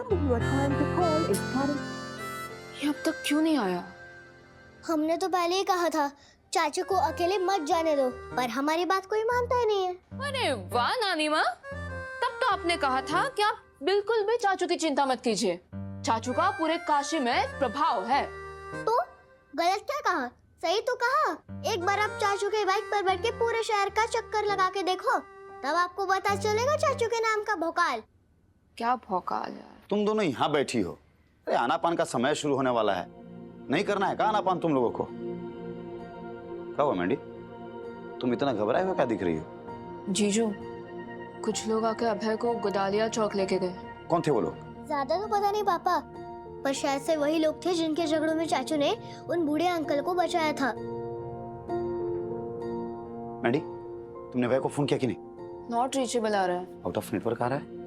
number you are trying to call is current. ये अब तक क्यों नहीं आया? हमने तो पहले ही कहा था चाचू को अकेले मत जाने दो, पर हमारी बात कोई मानता ही नहीं है। अरे वाह नानी माँ, तब तो आपने कहा था कि आप बिल्कुल भी चाचू की चिंता मत कीजिए। चाचू का पूरे काशी में प्रभाव है। तो गलत क्या कहा? सही तो कहा। एक बार आप चाचू के बाइक पर बैठ के पूरे शहर का चक्कर लगा के देखो, तब आपको पता चलेगा चाचू के नाम का भोकाल। क्या भौकाल यार। तुम दोनों यहाँ बैठी हो, अरे आनापान का समय शुरू होने वाला है, नहीं करना है क्या आनापान तुम लोगों को? क्या हुआ मैंडी, तुम इतना घबराए हुए क्या दिख रही हो? जीजू, कुछ लोग आके अभय को गुदालिया चौक लेके गए। कौन थे वो लोग? ज्यादा तो पता नहीं पापा, पर शायद से वही लोग थे जिनके झगड़ों में चाचू ने उन बूढ़े अंकल को बचाया था। मैंडी, तुमने भैया को फोन किया कि नहीं? नॉट रीचेबल आ रहा है। आउट ऑफ नेटवर्क आ रहा है।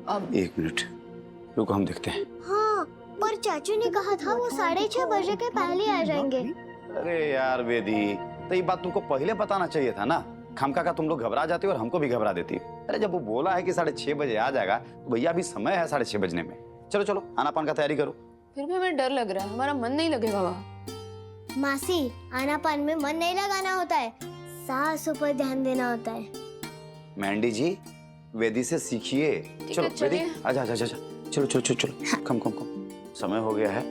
अब एक मिनट रुको, हम देखते हैं। हाँ, पर चाचू ने कहा था वो 6:30 बजे के पहले आ जाएंगे। अरे यार वेदी, तो ये बात तुमको पहले बताना चाहिए था ना। खामखा का तुम लोग घबरा जाते हो और हमको भी घबरा देती। अरे जब वो बोला है कि 6:30 बजे आ जाएगा, तो भैया अभी समय है 6:30 बजने में। चलो चलो आनापान का तैयारी करो। फिर भी हमें डर लग रहा है, हमारा मन नहीं लगेगा वहाँ। मासी, आनापान में मन नहीं लगाना होता है, सांसों पर ध्यान देना होता है। मैंडी जी, वेदी से सीखिए। चलो वेदी, चलिए। आजा आजा आजा, चलो चलो चलो चलो, कम कम कम, समय हो गया है।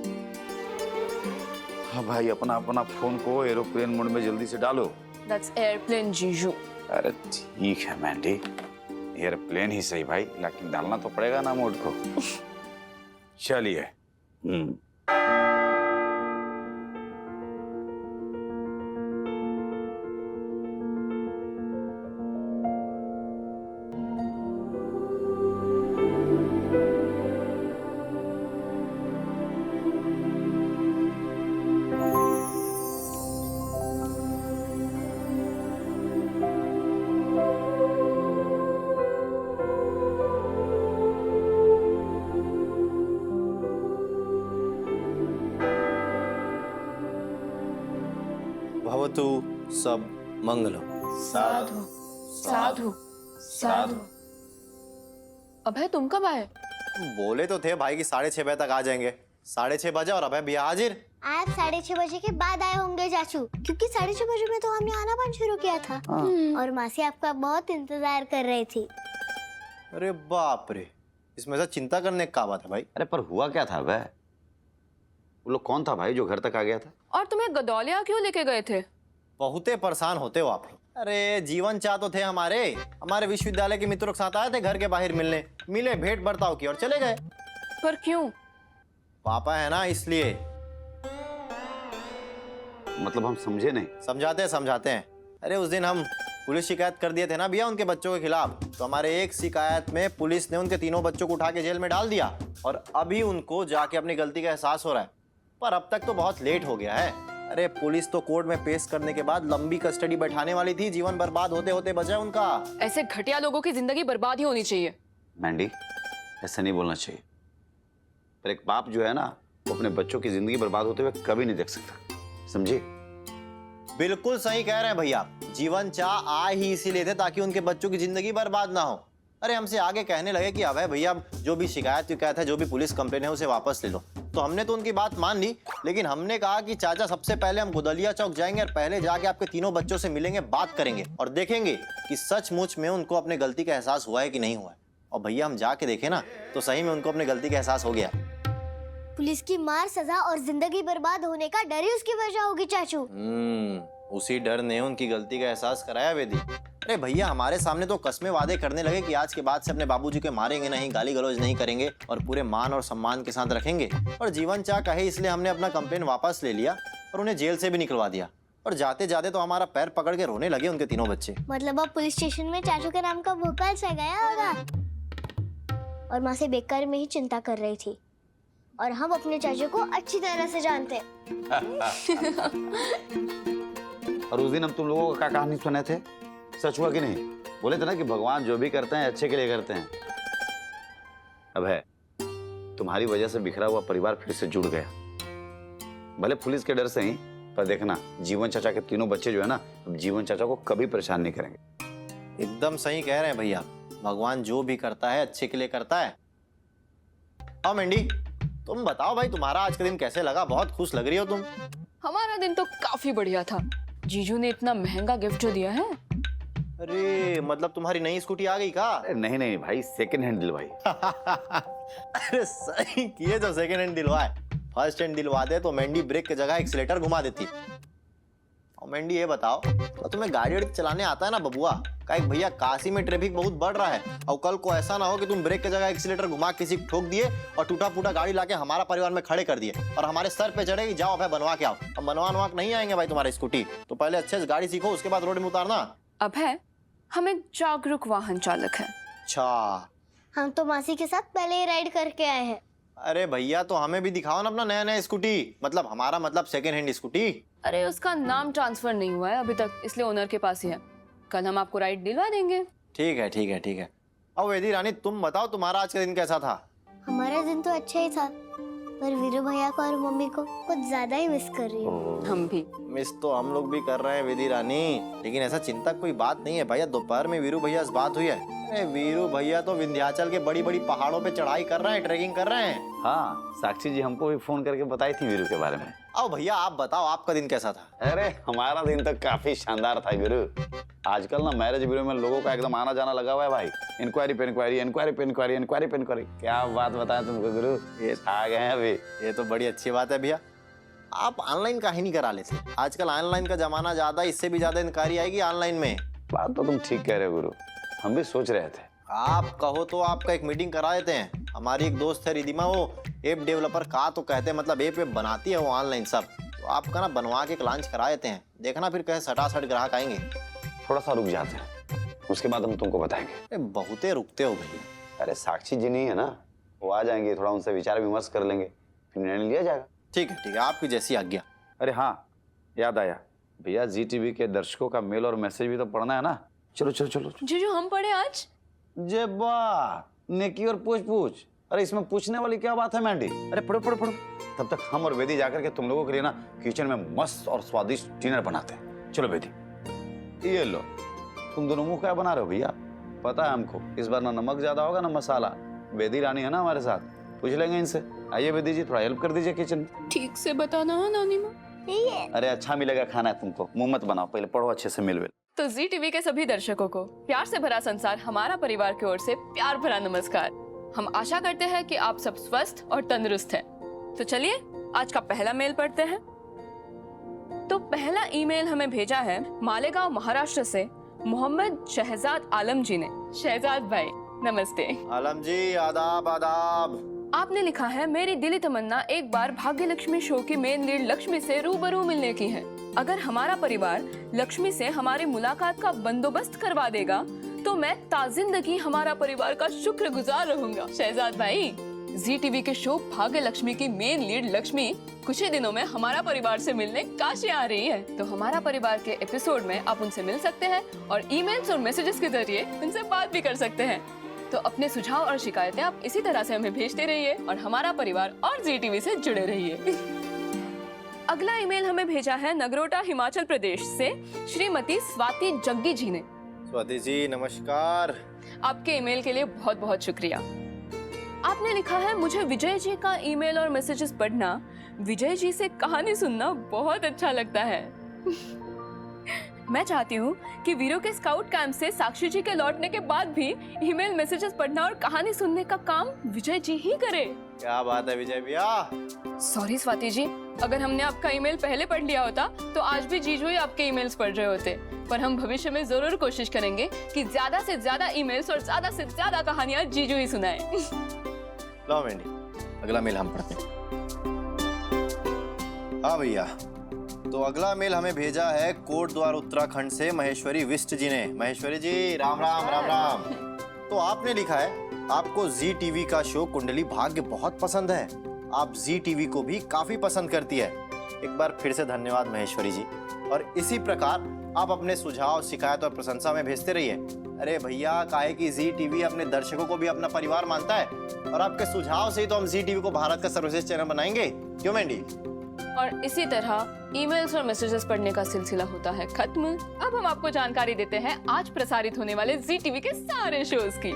हाँ भाई, अपना अपना फोन को एरोप्लेन मोड में जल्दी से डालो। That's airplane जीजू। अरे ठीक है मैंडी, एयरप्लेन ही सही भाई, लेकिन डालना तो पड़ेगा ना मोड को। चलिए। भवतु सब मंगलम। साधु साधु साधु। अभय तुम कब आए? बोले तो थे भाई कि 6:30 बजे तक आ जाएंगे। 6:30 बजे और अभय भैया हाजिर। आप 6:30 बजे के बाद आए होंगे चाचू, क्योंकि 6:30 बजे में तो हमने आनापान शुरू किया था। और मासी आपका बहुत इंतजार कर रही थी। अरे बाप रे, इसमें से चिंता करने का बात है भाई। अरे पर हुआ क्या था वह? वो लोग कौन था भाई जो घर तक आ गया था? और तुम्हें गदौलिया क्यों लेके गए थे? बहुते परेशान होते हो आप लोग। अरे जीवन चाह तो थे हमारे विश्वविद्यालय के मित्रों के साथ आए थे घर के बाहर मिलने, मिले, भेंट बर्ताव की और चले गए। पर क्यों? पापा है ना, इसलिए। मतलब हम समझे नहीं। समझाते हैं। अरे उस दिन हम पुलिस शिकायत कर दिए थे ना भैया उनके बच्चों के खिलाफ, तो हमारे एक शिकायत में पुलिस ने उनके तीनों बच्चों को उठा के जेल में डाल दिया और अभी उनको जाके अपनी गलती का एहसास हो रहा है, पर अब तक तो बहुत लेट हो गया है। अरे पुलिस तो कोर्ट में पेश करने के बाद लंबी कस्टडी बैठाने वाली थी, जीवन बर्बाद होते होते बचा उनका। ऐसे घटिया लोगों की जिंदगी बर्बाद ही होनी चाहिए। मैंडी, ऐसा नहीं बोलना चाहिए। पर एक बाप जो है ना, वो अपने बच्चों की जिंदगी बर्बाद होते हुए कभी नहीं देख सकता, समझे? बिल्कुल सही कह रहे हैं भैया। जीवन चाह आ ही इसीलिए थे ताकि उनके बच्चों की जिंदगी बर्बाद ना हो। अरे हमसे आगे कहने लगे कि अभय भैया जो भी शिकायत है, जो भी पुलिस कंप्लेन है, उसे वापस ले लो। तो हमने तो उनकी बात मान ली, लेकिन हमने कहा कि चाचा सबसे पहले हम गुदलिया चौक जाएंगे और पहले जाके आपके तीनों बच्चों से मिलेंगे, बात करेंगे और देखेंगे कि सचमुच में उनको अपने गलती का एहसास हुआ है कि नहीं हुआ है। और भैया हम जाके देखे ना, तो सही में उनको अपने गलती का एहसास हो गया। पुलिस की मार, सजा और जिंदगी बर्बाद होने का डर ही उसकी वजह होगी चाचू। उसी डर ने उनकी गलती का एहसास कराया वेदी। अरे भैया हमारे सामने तो कस्में वादे करने लगे कि आज के बाद से अपने बाबूजी को मारेंगे नहीं, गाली गलौज नहीं करेंगे और पूरे मान और सम्मान के साथ रखेंगे। और जीवन चाह कहे इसलिए हमने अपना कंप्लेन वापस ले लिया और उन्हें जेल से भी निकलवा दिया। और जाते जाते तो हमारा पैर पकड़ के रोने लगे उनके तीनों बच्चे। मतलब अब पुलिस स्टेशन में चाचू के नाम का भोकाल सा गया होगा। और माँ से बेकार में ही चिंता कर रही थी, और हम अपने चाचू को अच्छी तरह से जानते हैं। और उस दिन हम तुम लोगों का कहानी सुने थे, सच हुआ कि नहीं? बोले थे ना कि भगवान जो भी करते हैं अच्छे के लिए करते हैं। अब है, तुम्हारी वजह से बिखरा हुआ परिवार फिर से जुड़ गया। भले पुलिस के डर से ही, पर देखना जीवन चाचा के तीनों बच्चे जो है ना, अब जीवन चाचा को कभी परेशान नहीं करेंगे। एकदम सही कह रहे हैं भैया, भगवान जो भी करता है अच्छे के लिए करता है। आओ मेंढी, तुम बताओ भाई, तुम्हारा आज का दिन कैसे लगा? बहुत खुश लग रही हो तुम। हमारा दिन तो काफी बढ़िया था। जीजू ने इतना महंगा गिफ्ट जो दिया है। अरे मतलब तुम्हारी नई स्कूटी आ गई का? अरे नहीं नहीं भाई, सेकंड हैंड दिलवाई। अरे सही किए जो सेकंड हैंड दिलवाए। फर्स्ट हैंड दिलवा दे तो मेंढी ब्रेक की जगह एक्सीलेटर घुमा देती। और मेंढी ये बताओ, तो तुम्हें गाड़ी वाड़ी चलाने आता है ना बबुआ? का एक भैया, काशी में ट्रैफिक बहुत बढ़ रहा है और कल को ऐसा ना हो कि तुम ब्रेक की जगह एक्सीलेटर घुमा किसी को ठोक दिए और टूटा फूटा गाड़ी लाके हमारा परिवार में खड़े कर दिए और हमारे सर पे चढ़ेगी, जाओ भाई बनवा के आओ। अब बनवा नहीं आएंगे भाई तुम्हारी स्कूटी, तो पहले अच्छे से गाड़ी सीखो, उसके बाद रोड में उतारना। अब है, हम एक जागरूक वाहन चालक हैं। अच्छा, हम तो मासी के साथ पहले ही राइड करके आए हैं। अरे भैया तो हमें भी दिखाओ ना अपना नया नया स्कूटी, मतलब हमारा मतलब सेकेंड हैंड स्कूटी। अरे उसका नाम ट्रांसफर नहीं हुआ है अभी तक, इसलिए ओनर के पास ही है। कल हम आपको राइड दिलवा देंगे। ठीक है ठीक है ठीक है। अब वेदी रानी तुम बताओ, तुम्हारा आज का दिन कैसा था? हमारा दिन तो अच्छा ही था, पर वीरू भैया को और मम्मी को कुछ ज्यादा ही मिस कर रही हूँ। हम भी। मिस तो हम लोग भी कर रहे हैं वेदी रानी, लेकिन ऐसा चिंता कोई बात नहीं है भैया। दोपहर में वीरू भैया से बात हुई है। अरे वीरू भैया तो विंध्याचल के बड़ी बड़ी पहाड़ों पे चढ़ाई कर रहे हैं, ट्रेकिंग कर रहे हैं। हाँ, साक्षी जी हमको भी फोन करके बताई थी वीरू के बारे में। आओ भैया आप बताओ, आपका दिन कैसा था? अरे हमारा दिन तो काफी शानदार था गुरु। आजकल ना मैरिज ब्यूरो में लोगों का एकदम आना जाना लगा हुआ है भाई। इंक्वायरी पे इंक्वायरी, इंक्वायरी पे इंक्वायरी, इंक्वायरी पे इंक्वायरी। क्या बात बताएं तुमको गुरु, ये आ गए हैं अभी। ये तो बड़ी अच्छी बात है भैया। आप ऑनलाइन काहे नहीं करा लेते? आजकल ऑनलाइन का जमाना ज्यादा, इससे भी ज्यादा इंक्वायरी आएगी ऑनलाइन में। बात तो तुम ठीक कह रहे हो गुरु, हम भी सोच रहे थे। आप कहो तो आपका एक मीटिंग करा देते हैं। हमारी एक दोस्त है रिदिमा, वो ऐप डेवलपर का तो कहते हैं, मतलब ऐप बनाती है वो ऑनलाइन सब। तो आपका ना बनवा के एक लॉन्च करा देते हैं, देखना फिर कहे सटासट ग्राहक आएंगे। थोड़ा सा रुक जाते हैं, उसके बाद हम तुमको बताएंगे। अरे बहुते रुकते हो भैया। अरे साक्षी जी नहीं है ना, वो आ जाएंगे, थोड़ा उनसे विचार विमर्श कर लेंगे, फिर निर्णय लिया जाएगा। ठीक है आपकी जैसी आज्ञा। अरे हाँ, याद आया भैया, जी टीवी के दर्शकों का मेल और मैसेज भी तो पढ़ना है ना। चलो चलो चलो। जीजू हम पढ़े आज। जे वाह, नेकी और पूछ। अरे इसमें पूछने वाली क्या बात है मैंडी? अरे पढ़ो पढ़ो पढ़ो। तब तक हम और वेदी जाकर के तुम लोगों के लिए ना किचन में मस्त और स्वादिष्ट डिनर बनाते हैं। चलो वेदी, ये लो। तुम दोनों मुंह क्या बना रहे हो भैया? पता है हमको इस बार ना नमक ज्यादा होगा ना मसाला। वेदी रानी है ना हमारे साथ, पूछ लेंगे इनसे। आइए वेदी जी, थोड़ा हेल्प कर दीजिए किचन में। ठीक से बताना है नानी माँ। अरे अच्छा मिलेगा खाना है तुमको, मुंह मत बनाओ, पहले पढ़ो अच्छे से मिल। तो जी टीवी के सभी दर्शकों को प्यार से भरा संसार हमारा परिवार की ओर से प्यार भरा नमस्कार। हम आशा करते हैं कि आप सब स्वस्थ और तंदुरुस्त हैं। तो चलिए आज का पहला मेल पढ़ते हैं। तो पहला ईमेल हमें भेजा है मालेगांव महाराष्ट्र से मोहम्मद शहजाद आलम जी ने। शहजाद भाई नमस्ते। आलम जी आदाब आदाब। आपने लिखा है, मेरी दिली तमन्ना एक बार भाग्य लक्ष्मी शो की मेन लीड लक्ष्मी से रूबरू मिलने की है। अगर हमारा परिवार लक्ष्मी से हमारी मुलाकात का बंदोबस्त करवा देगा तो मैं ताजिंदगी हमारा परिवार का शुक्रगुजार रहूंगा। शहजाद भाई, जी टीवी के शो भाग्य लक्ष्मी की मेन लीड लक्ष्मी कुछ ही दिनों में हमारा परिवार से मिलने काशी आ रही है। तो हमारा परिवार के एपिसोड में आप उनसे मिल सकते हैं और ईमेल्स और मैसेजेस के जरिए उनसे बात भी कर सकते हैं। तो अपने सुझाव और शिकायतें आप इसी तरह से हमें भेजते रहिए और हमारा परिवार और जी टीवी से जुड़े रहिए। अगला ईमेल हमें भेजा है नगरोटा हिमाचल प्रदेश से श्रीमती स्वाति जग्गी जी ने। स्वाति जी नमस्कार। आपके ईमेल के लिए बहुत बहुत शुक्रिया। आपने लिखा है, मुझे विजय जी का ईमेल और मैसेजेस पढ़ना, विजय जी से कहानी सुनना बहुत अच्छा लगता है। मैं चाहती हूँ कि वीरों के स्काउट कैंप से साक्षी जी के लौटने के बाद भी ईमेल मैसेजेस पढ़ना और कहानी सुनने का काम विजय जी ही करे। क्या बात है विजय भैया। सॉरी स्वाति जी, अगर हमने आपका ईमेल पहले पढ़ लिया होता तो आज भी जीजू ही आपके ईमेल्स पढ़ रहे होते। पर हम भविष्य में जरूर कोशिश करेंगे कि ज्यादा से ज्यादा ईमेल्स और ज्यादा से ज्यादा कहानियां जीजू ही सुनाए। लो मेंढी, अगला मेल हम पढ़ते हैं। हाँ भैया, तो अगला मेल हमें भेजा है कोटद्वार उत्तराखंड से महेश्वरी विष्ट जी ने। महेश्वरी जी राम राम राम राम। तो आपने लिखा है, आपको जी टीवी का शो कुंडली भाग्य बहुत पसंद है। आप जी टीवी को भी काफी पसंद करती है। एक बार फिर से धन्यवाद महेश्वरी जी। और इसी प्रकार आप अपने सुझाव, शिकायत और प्रशंसा में भेजते रहिए। अरे भैया, काहे कि जी टीवी अपने दर्शकों को भी अपना परिवार मानता है और आपके सुझाव से ही तो हम जी टीवी को भारत का सर्वश्रेष्ठ चैनल बनाएंगे। क्यों मेंढी? और इसी तरह ईमेल्स और मैसेजेस पढ़ने का सिलसिला होता है खत्म। अब हम आपको जानकारी देते हैं आज प्रसारित होने वाले जी टीवी के सारे शोज की।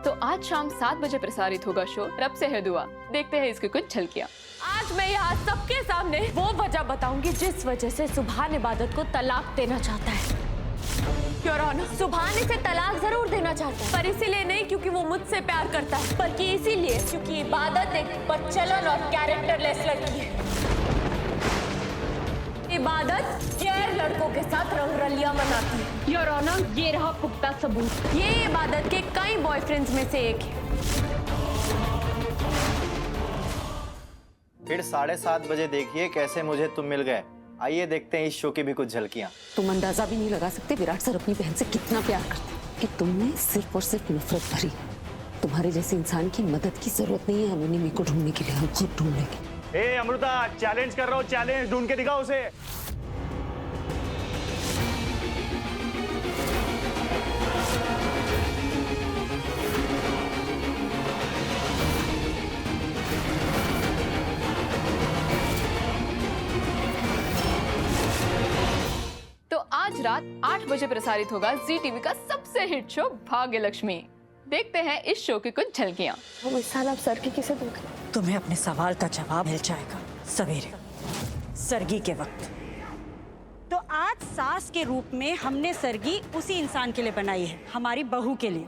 तो आज शाम 7 बजे प्रसारित होगा शो रब से है दुआ। देखते हैं इसकी कुछ झलकियाँ। आज मैं यहाँ सबके सामने वो वजह बताऊंगी जिस वजह से सुभान इबादत को तलाक देना चाहता है। योर ऑनर, सुभान इसे तलाक जरूर देना चाहता है, पर इसीलिए नहीं क्योंकि वो मुझसे प्यार करता है, बल्कि इसीलिए क्योंकि इबादत एक बदचलन और कैरेक्टरलेस लड़की है। इबादत गैर लड़कों के साथ रंगरलियां मनाती है। योर ऑनर, ये रहा पुख्ता सबूत। ये इबादत के कई बॉयफ्रेंड्स में से एक है। फिर 7:30 बजे देखिए कैसे मुझे तुम मिल गए। आइए देखते हैं इस शो की भी कुछ झलकियां। तुम अंदाजा भी नहीं लगा सकते विराट सर अपनी बहन से कितना प्यार करते हैं कि तुमने सिर्फ और सिर्फ नफरत भरी। तुम्हारे जैसे इंसान की मदद की जरूरत नहीं है हमें निमी को ढूंढने के लिए, हम खुद ढूंढ लेंगे। ए अमृता, चैलेंज कर रहा हूँ, चैलेंज ढूंढ के दिखाओ उसे। तो आज रात 8 बजे प्रसारित होगा जी टीवी का सबसे हिट शो भाग्य लक्ष्मी। देखते हैं इस शो की कुछ झलकियाँ। वो इस साल आप सर के किसे दोगे? तुम्हें अपने सवाल का जवाब मिल जाएगा सवेरे सरगी के वक्त। तो आज सास के रूप में हमने सरगी उसी इंसान के लिए बनाई है, हमारी बहू के लिए।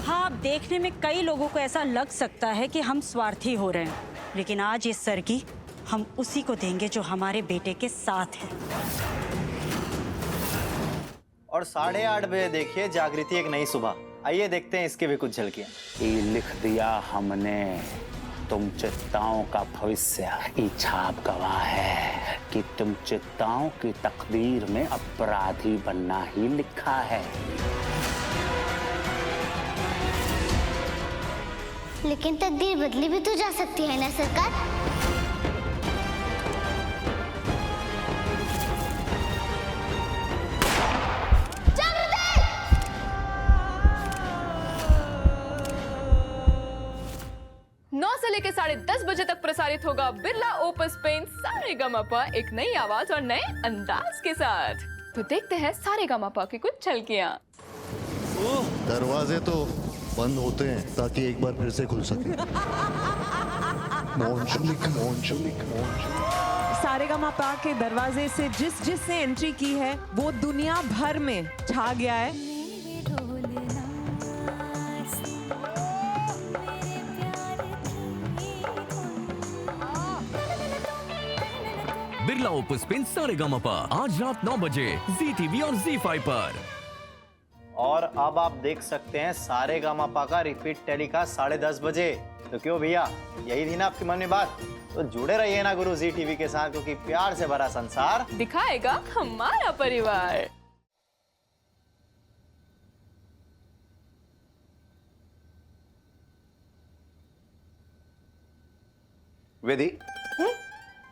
हाँ, अब देखने में कई लोगों को ऐसा लग सकता है कि हम स्वार्थी हो रहे हैं, लेकिन आज ये सरगी हम उसी को देंगे जो हमारे बेटे के साथ है। और 8:30 बजे देखिए जागृति एक नई सुबह। आइए देखते हैं इसके भी कुछ झलकियां। ये लिख दिया हमने, तुम चित्ताओं का भविष्य ये छाप गवाह है कि तुम चित्ताओं की तकदीर में अपराधी बनना ही लिखा है। लेकिन तकदीर बदली भी तो जा सकती है ना सरकार। 9 से लेकर 10:30 बजे तक प्रसारित होगा बिरला ओपस पेन सारेगामापा, एक नई आवाज और नए अंदाज के साथ। तो देखते हैं सारेगामापा की कुछ झलकियाँ। दरवाजे तो बंद होते हैं ताकि एक बार फिर से खुल सके। सारेगामापा के दरवाजे से जिसने एंट्री की है वो दुनिया भर में छा गया है। बिरला ओपस पेन सारेगामापा आज रात 9 बजे जी टीवी और ZEE5 पर। और अब आप देख सकते हैं सारेगामापा का रिपीट टेलीकास्ट 10:30 बजे। तो क्यों भैया, यही थी ना आपके मन में बात? तो जुड़े रहिए ना गुरु जी टीवी के साथ, क्योंकि प्यार से भरा संसार दिखाएगा हमारा परिवार। वेदी,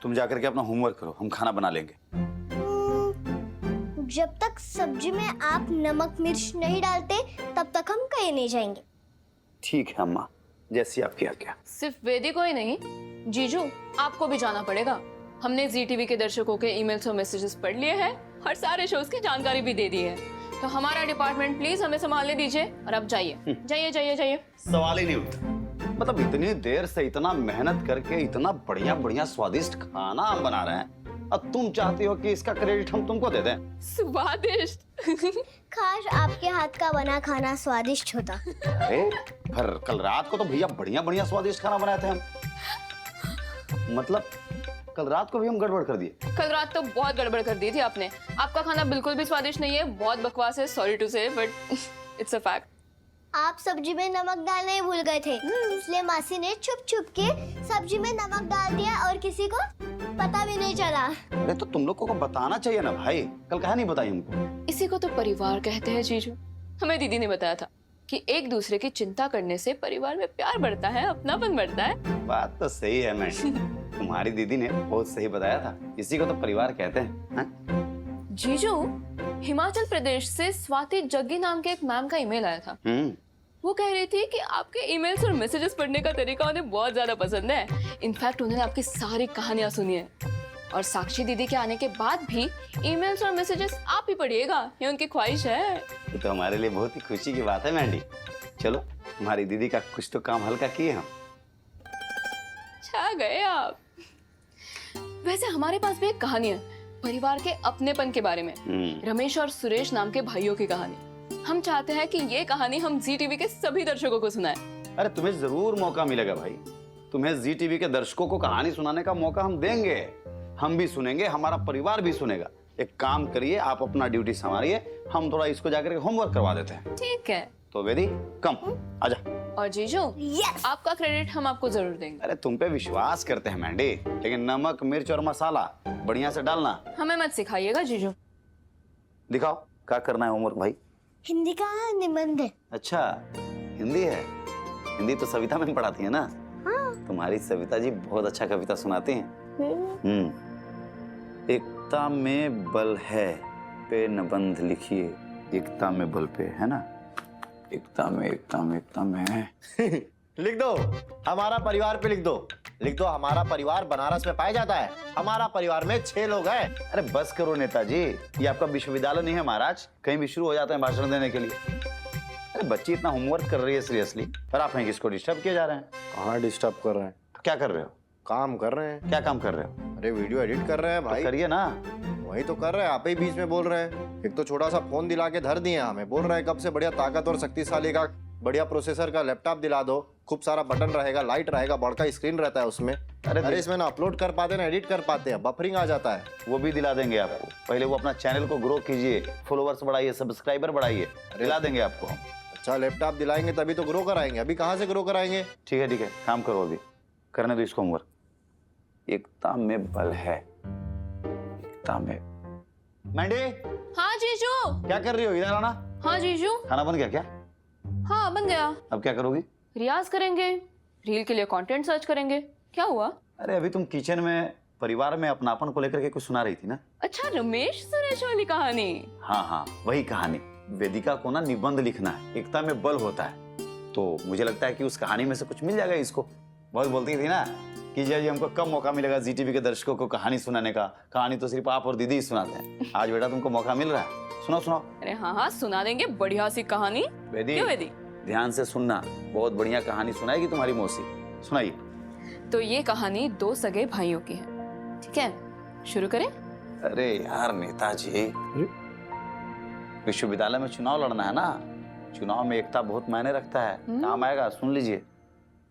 तुम जाकर के अपना होमवर्क करो, हम खाना बना लेंगे। जब तक सब्जी में आप नमक मिर्च नहीं डालते तब तक हम कहीं नहीं जाएंगे। ठीक है अम्मा, जैसी आपकी आज्ञा। सिर्फ वेदी को ही नहीं, जीजू आपको भी जाना पड़ेगा। हमने जी टीवी के दर्शकों के ईमेल्स और मैसेजेस पढ़ लिए हैं और सारे शोज की जानकारी भी दे दी है। तो हमारा डिपार्टमेंट प्लीज हमें संभालने दीजिए और अब जाइए जाइए जाइए जाइए। सवाल ही नहीं उठता। मतलब इतनी देर से इतना मेहनत करके इतना बढ़िया बढ़िया स्वादिष्ट खाना हम बना रहे हैं, अब तुम चाहती हो कि इसका क्रेडिट हम तुमको दे दें? स्वादिष्ट। काश आपके हाथ का बना खाना स्वादिष्ट होता। अरे पर कल रात को तो भैया बढ़िया बढ़िया स्वादिष्ट खाना बनाए थे हम। मतलब कल रात को भी हम गड़बड़ कर दिए। कल रात तो बहुत गड़बड़ कर दी थी आपने। आपका खाना बिल्कुल भी स्वादिष्ट नहीं है, बहुत बकवास है, सॉरी टू से, बट इट्स अ फैक्ट। आप सब्जी में नमक डालना ही भूल गए थे, इसलिए मासी ने छुप छुप के सब्जी में नमक डाल दिया और किसी को पता भी नहीं चला। अरे तो तुम लोग को बताना चाहिए ना भाई, कल कहा नहीं बताई हमको? इसी को तो परिवार कहते हैं जीजू। हमें दीदी ने बताया था कि एक दूसरे की चिंता करने से परिवार में प्यार बढ़ता है, अपनापन बढ़ता है। बात तो सही है मैडम, तुम्हारी दीदी ने बहुत सही बताया था, इसी को तो परिवार कहते हैं। जीजू, हिमाचल प्रदेश से स्वाति जग्गी नाम के एक मैम का ईमेल आया था। वो कह रही थी कि आपके ईमेल्स और मैसेजेस पढ़ने का तरीका उन्हें बहुत ज्यादा पसंद है। इनफैक्ट उन्होंने आपकी सारी कहानियां सुनी है और साक्षी दीदी के आने के बाद भी ईमेल्स और मैसेजेस आप ही पढ़िएगा, ये उनकी ख्वाहिश है। ये तो हमारे लिए बहुत ही खुशी की बात है मैंडी। चलो हमारी दीदी का कुछ तो काम हल्का किए हम। छा गए आप। वैसे हमारे पास भी एक कहानी है परिवार के अपनेपन के बारे में। रमेश और सुरेश नाम के भाइयों की कहानी। हम चाहते हैं कि ये कहानी हम जी टीवी के सभी दर्शकों को सुनाएं। अरे तुम्हें जरूर मौका मिलेगा भाई, तुम्हें जी टीवी के दर्शकों को कहानी सुनाने का मौका हम देंगे। हम भी सुनेंगे, हमारा परिवार भी सुनेगा। एक काम करिए, आप अपना ड्यूटी संभालिए, हम थोड़ा इसको जाकर होमवर्क करवा देते हैं। ठीक है। तो वेदी कम आजा। और जीजू आपका क्रेडिट हम आपको जरूर देंगे। अरे तुम पे विश्वास करते हैं मैंडी, लेकिन नमक मिर्च और मसाला बढ़िया से डालना। हमें मत सिखाइएगा जीजू। दिखाओ क्या करना है होमवर्क भाई। हिंदी का निबंध है। अच्छा हिंदी है, हिंदी तो सविता मैम पढ़ाती है ना। हाँ। तुम्हारी सविता जी बहुत अच्छा कविता सुनाती हैं। एकता में बल है पे निबंध लिखिए, एकता में बल पे, है ना। एकता में लिख दो हमारा परिवार पे लिख दो। लिख दो हमारा परिवार बनारस में पाया जाता है। हमारा परिवार में 6 लोग हैं। अरे बस करो नेताजी, ये आपका विश्वविद्यालय नहीं है महाराज, कहीं भी शुरू हो जाते हैं भाषण देने के लिए। अरे बच्ची इतना होमवर्क कर रही है सीरियसली, पर आप हैं किसको डिस्टर्ब किए जा रहे हैं। कहाँ डिस्टर्ब कर रहे हैं? तो क्या कर रहे हो? काम कर रहे हैं। क्या काम कर रहे हो? अरे वीडियो एडिट कर रहे हैं भाई। तो करिए ना। वही तो कर रहे हैं, आप ही बीच में बोल रहे हैं। एक तो छोटा सा फोन दिला के धर दिए हमें, बोल रहे हैं कब से बढ़िया ताकतवर शक्तिशाली का बढ़िया प्रोसेसर का लैपटॉप दिला दो, खूब सारा बटन रहेगा, लाइट रहेगा, बड़ा स्क्रीन रहता है उसमें। अरे इसमें ना अपलोड कर पाते ना एडिट कर पाते हैं, बफरिंग आ जाता है। वो भी दिला देंगे आपको, पहले वो अपना चैनल को ग्रो कीजिए, फॉलोवर्स बढ़ाइए, सब्सक्राइबर बढ़ाइए, दिला देंगे आपको हम। अच्छा लैपटॉप दिलाएंगे तभी तो ग्रो कराएंगे, अभी कहाँ से ग्रो कराएंगे? ठीक है काम करो, अभी करने दो इसको होमवर्क। एकता में बल है, एकता में। मैंडी। हाँ जीजू। क्या कर रही हो? इधर आना। हाँ जीजू। खाना बन गया क्या? हाँ बन गया। अब क्या करोगी? रियाज करेंगे, रील के लिए कंटेंट सर्च करेंगे। क्या हुआ? अरे अभी तुम किचन में परिवार में अपनापन को लेकर के कुछ सुना रही थी ना। अच्छा रमेश सुरेश वाली कहानी। हाँ वही कहानी। वेदिका को ना निबंध लिखना है, एकता में बल होता है, तो मुझे लगता है कि उस कहानी में से कुछ मिल जाएगा इसको। बहुत बोलती थी ना कि जी हमको कब मौका मिलेगा जी टीवी के दर्शकों को कहानी सुनाने का, कहानी तो सिर्फ आप और दीदी ही सुनाते हैं। आज बेटा तुमको मौका मिल रहा है, सुनाओ। अरे हाँ सुना देंगे, बढ़िया सी कहानी। वेदी क्यों वेदी? ध्यान से सुनना, बहुत बढ़िया कहानी सुनाएगी तुम्हारी मौसी। सुनाइए। तो ये कहानी 2 सगे भाइयों की है, ठीक है? शुरू करें? अरे यार नेताजी, विश्वविद्यालय में चुनाव लड़ना है ना, चुनाव में एकता बहुत मायने रखता है, काम आएगा, सुन लीजिए।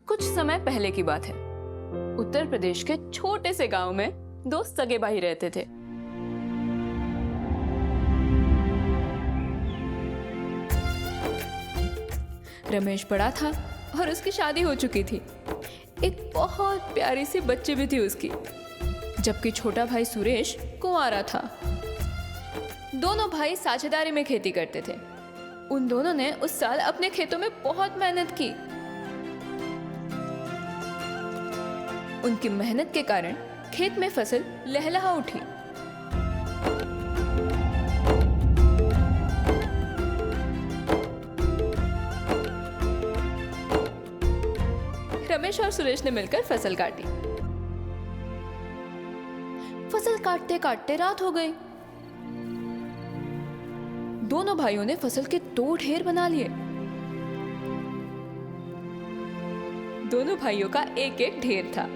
कुछ समय पहले की बात है। उत्तर प्रदेश के छोटे से गांव में 2 सगे भाई रहते थे। रमेश बड़ा था और उसकी शादी हो चुकी थी। एक बहुत प्यारी सी बच्ची भी थी उसकी, जबकि छोटा भाई सुरेश कुंवारा था। दोनों भाई साझेदारी में खेती करते थे। उन दोनों ने उस साल अपने खेतों में बहुत मेहनत की। उनकी मेहनत के कारण खेत में फसल लहलहा उठी। रमेश और सुरेश ने मिलकर फसल काटी। फसल काटते काटते रात हो गई। दोनों भाइयों ने फसल के 2 ढेर बना लिए। दोनों भाइयों का एक ढेर था।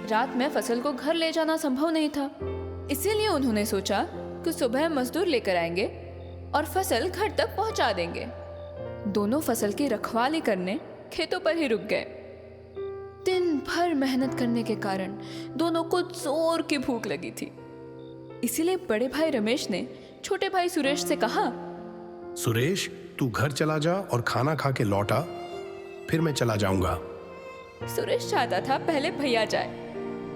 रात में फसल को घर ले जाना संभव नहीं था, इसीलिए उन्होंने सोचा कि सुबह मजदूर लेकर आएंगे और फसल घर तक पहुंचा देंगे। दोनों फसल की रखवाली करने खेतों पर ही रुक गए। दिन भर मेहनत करने के कारण दोनों को जोर की भूख लगी थी। इसीलिए बड़े भाई रमेश ने छोटे भाई सुरेश से कहा, सुरेश तू घर चला जा और खाना खा के लौटा, फिर मैं चला जाऊंगा। सुरेश चाहता था पहले भैया जाए,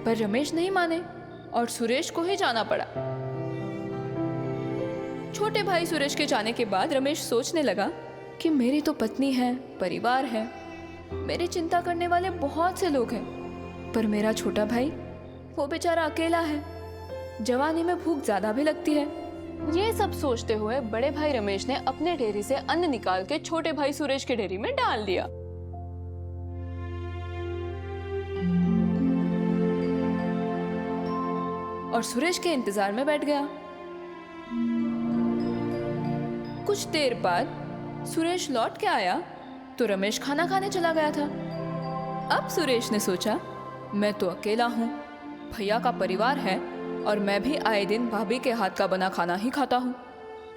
पर रमेश नहीं माने और सुरेश को ही जाना पड़ा। छोटे भाई सुरेश के जाने के बाद रमेश सोचने लगा कि मेरी तो पत्नी है, परिवार है, मेरी चिंता करने वाले बहुत से लोग हैं, पर मेरा छोटा भाई वो बेचारा अकेला है, जवानी में भूख ज्यादा भी लगती है। ये सब सोचते हुए बड़े भाई रमेश ने अपने ढेरी से अन्न निकाल के छोटे भाई सुरेश के ढेरी में डाल दिया। और सुरेश के इंतजार में बैठ गया। कुछ देर बाद सुरेश लौट के आया तो रमेश खाना खाने चला गया था। अब सुरेश ने सोचा, मैं तो अकेला हूँ, भैया का परिवार है और मैं भी आए दिन भाभी के हाथ का बना खाना ही खाता हूँ।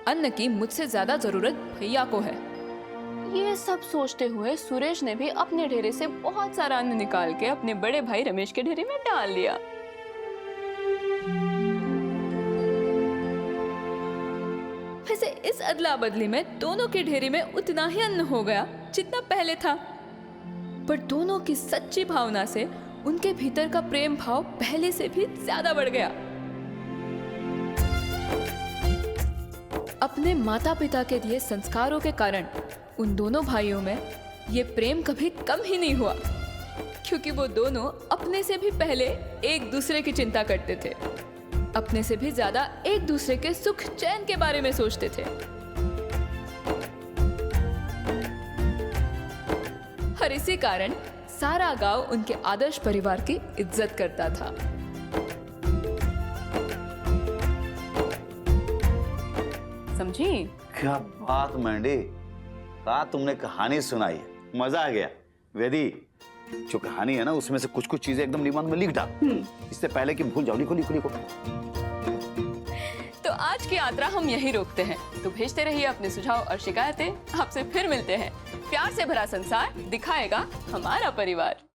अन्न की मुझसे ज्यादा जरूरत भैया को है। ये सब सोचते हुए सुरेश ने भी अपने ढेरे से बहुत सारा अन्न निकाल के अपने बड़े भाई रमेश के ढेरे में डाल लिया। वैसे इस अदला बदली में दोनों के ढेरे में उतना ही अन्न हो गया जितना पहले था, पर दोनों की सच्ची भावना से उनके भीतर का प्रेम भाव पहले से भी ज्यादा बढ़ गया। अपने माता पिता के दिए संस्कारों के कारण उन दोनों भाइयों में ये प्रेम कभी कम ही नहीं हुआ, क्योंकि वो दोनों अपने से भी पहले एक दूसरे की चिंता करते थे, अपने से भी ज्यादा एक दूसरे के सुख चैन के बारे में सोचते थे। और इसी कारण सारा गांव उनके आदर्श परिवार की इज्जत करता था। समझी? क्या बात मैंडी, रात तुमने कहानी सुनाई है, मजा आ गया। वेदी, जो कहानी है ना उसमें से कुछ कुछ चीजें एकदम दिमाग में लिख डाल, इससे पहले कि भूल जाओ। लिखो लिखो लिखो। तो आज की यात्रा हम यहीं रोकते हैं। तो भेजते रहिए अपने सुझाव और शिकायतें। आपसे फिर मिलते हैं। प्यार से भरा संसार दिखाएगा हमारा परिवार।